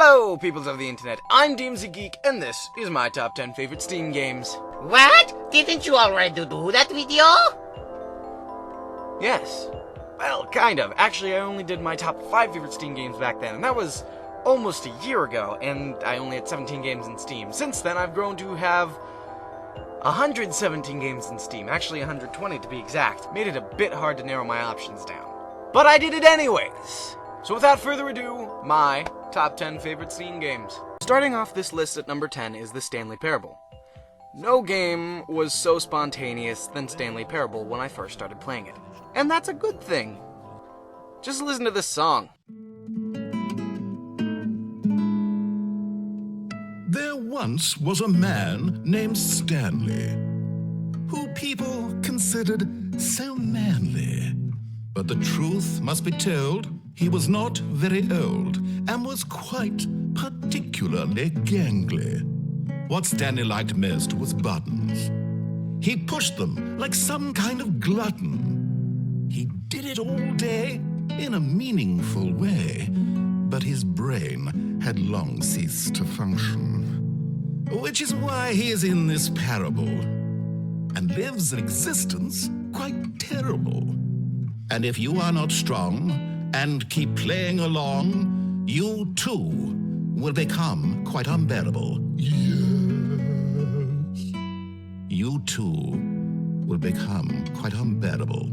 Hello, peoples of the internet. I'm DMZ Geek, and this is my top 10 favorite Steam games. What? Didn't you already do that video? Yes. Well, kind of. Actually, I only did my top 5 favorite Steam games back then, and that was almost a year ago, and I only had 17 games in Steam. Since then, I've grown to have 117 games in Steam. Actually, 120 to be exact. Made it a bit hard to narrow my options down. But I did it anyways! So without further ado, my top 10 favorite Steam games. Starting off this list at number 10 is the Stanley Parable. No game was so spontaneous than Stanley Parable when I first started playing it. And that's a good thing. Just listen to this song. There once was a man named Stanley, who people considered so manly. But the truth must be told, he was not very old, and was quite particularly gangly. What Stanley liked most was buttons. He pushed them like some kind of glutton. He did it all day in a meaningful way, but his brain had long ceased to function. Which is why he is in this parable, and lives an existence quite terrible. And if you are not strong and keep playing along, you too will become quite unbearable. Yes. You too will become quite unbearable.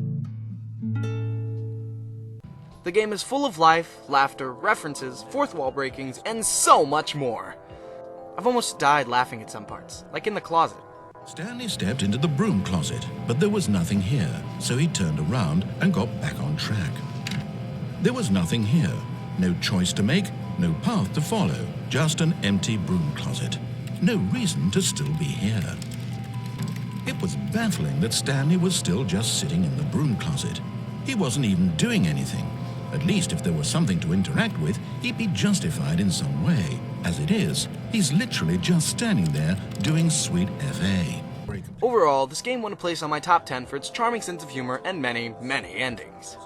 The game is full of life, laughter, references, fourth wall breakings, and so much more. I've almost died laughing at some parts, like in the closet. Stanley stepped into the broom closet, but there was nothing here, so he turned around and got back on track. There was nothing here, no choice to make, no path to follow, just an empty broom closet. No reason to still be here. It was baffling that Stanley was still just sitting in the broom closet. He wasn't even doing anything. At least if there was something to interact with, he'd be justified in some way. As it is, he's literally just standing there doing sweet FA. Overall, this game won a place on my top 10 for its charming sense of humor and many, many endings.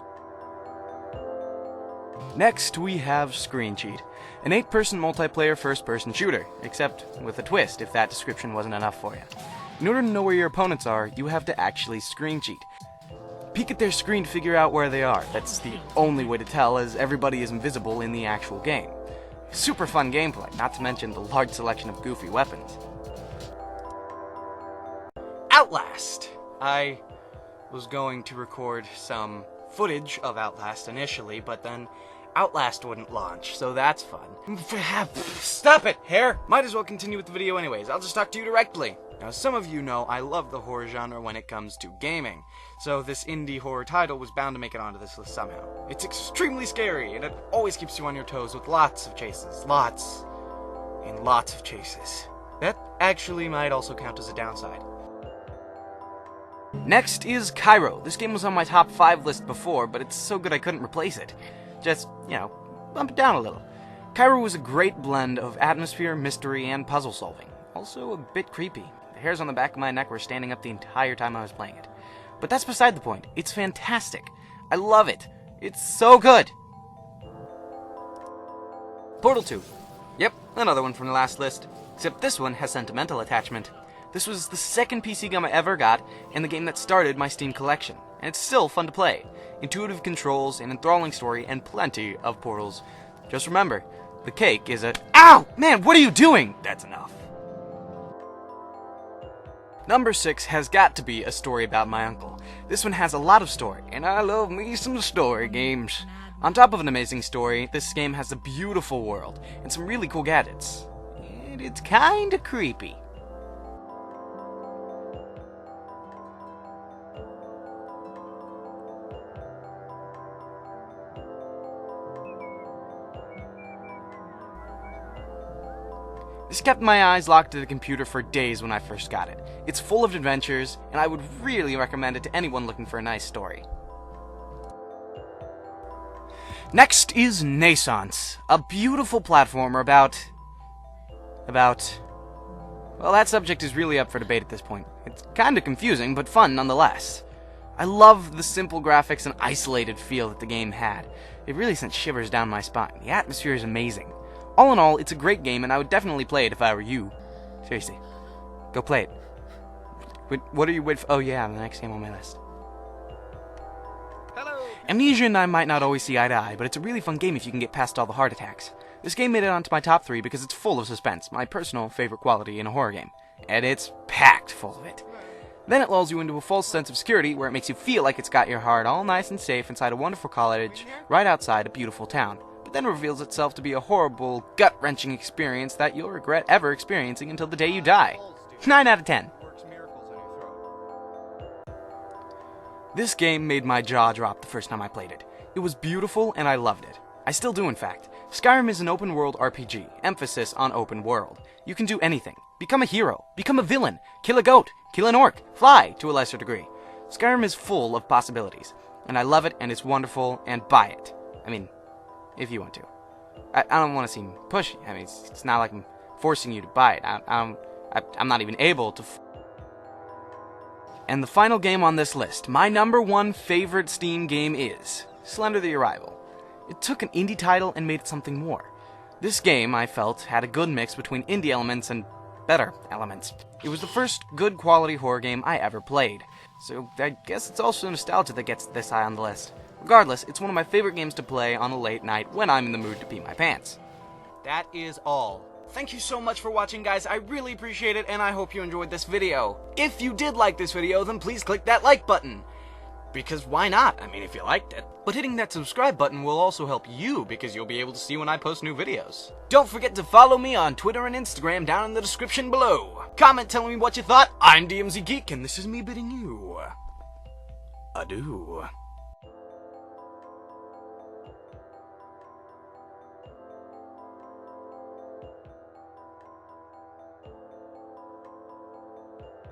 Next, we have Screen Cheat, an 8-person multiplayer first-person shooter, except with a twist if that description wasn't enough for you. In order to know where your opponents are, you have to actually screen cheat. Peek at their screen to figure out where they are. That's the only way to tell, as everybody is invisible in the actual game. Super fun gameplay, not to mention the large selection of goofy weapons. Outlast! I was going to record some footage of Outlast initially, but then Outlast wouldn't launch, so that's fun. Stop it, Hare! Might as well continue with the video anyways, I'll just talk to you directly. Now, some of you know I love the horror genre when it comes to gaming, so this indie horror title was bound to make it onto this list somehow. It's extremely scary, and it always keeps you on your toes with lots of chases. Lots and lots of chases. That actually might also count as a downside. Next is Cairo. This game was on my top 5 list before, but it's so good I couldn't replace it. Just, bump it down a little. Cairo was a great blend of atmosphere, mystery, and puzzle solving. Also a bit creepy. The hairs on the back of my neck were standing up the entire time I was playing it. But that's beside the point. It's fantastic. I love it. It's so good. Portal 2. Yep, another one from the last list. Except this one has sentimental attachment. This was the second PC game I ever got, and the game that started my Steam collection. And it's still fun to play. Intuitive controls, an enthralling story, and plenty of portals. Just remember, the cake is a— Ow! Man, what are you doing? That's enough. Number 6 has got to be A Story About My Uncle. This one has a lot of story, and I love me some story games. On top of an amazing story, this game has a beautiful world, and some really cool gadgets. And it's kinda creepy. This kept my eyes locked to the computer for days when I first got it. It's full of adventures, and I would really recommend it to anyone looking for a nice story. Next is Nascence, a beautiful platformer about... Well, that subject is really up for debate at this point. It's kinda confusing, but fun nonetheless. I love the simple graphics and isolated feel that the game had. It really sent shivers down my spine. The atmosphere is amazing. All in all, it's a great game, and I would definitely play it if I were you. Seriously. Go play it. What are you waiting for? Oh yeah, the next game on my list. Amnesia and I might not always see eye to eye, but it's a really fun game if you can get past all the heart attacks. This game made it onto my top 3 because it's full of suspense, my personal favorite quality in a horror game. And it's packed full of it. Then it lulls you into a false sense of security where it makes you feel like it's got your heart all nice and safe inside a wonderful cottage right outside a beautiful town, but then reveals itself to be a horrible, gut-wrenching experience that you'll regret ever experiencing until the day you die. 9 out of 10. This game made my jaw drop the first time I played it. It was beautiful and I loved it. I still do, in fact. Skyrim is an open-world RPG, emphasis on open world. You can do anything. Become a hero, become a villain, kill a goat, kill an orc, fly to a lesser degree. Skyrim is full of possibilities, and I love it and it's wonderful, and buy it. I mean, if you want to. I don't want to seem pushy. I mean, it's not like I'm forcing you to buy it. I'm not even able to... And the final game on this list, my number 1 favorite Steam game is Slender the Arrival. It took an indie title and made it something more. This game, I felt, had a good mix between indie elements and better elements. It was the first good quality horror game I ever played, so I guess it's also nostalgia that gets this high on the list. Regardless, it's one of my favorite games to play on a late night when I'm in the mood to pee my pants. That is all. Thank you so much for watching, guys. I really appreciate it, and I hope you enjoyed this video. If you did like this video, then please click that like button. Because why not? I mean, if you liked it. But hitting that subscribe button will also help you, because you'll be able to see when I post new videos. Don't forget to follow me on Twitter and Instagram down in the description below. Comment telling me what you thought. I'm DMZ Geek, and this is me bidding you adieu.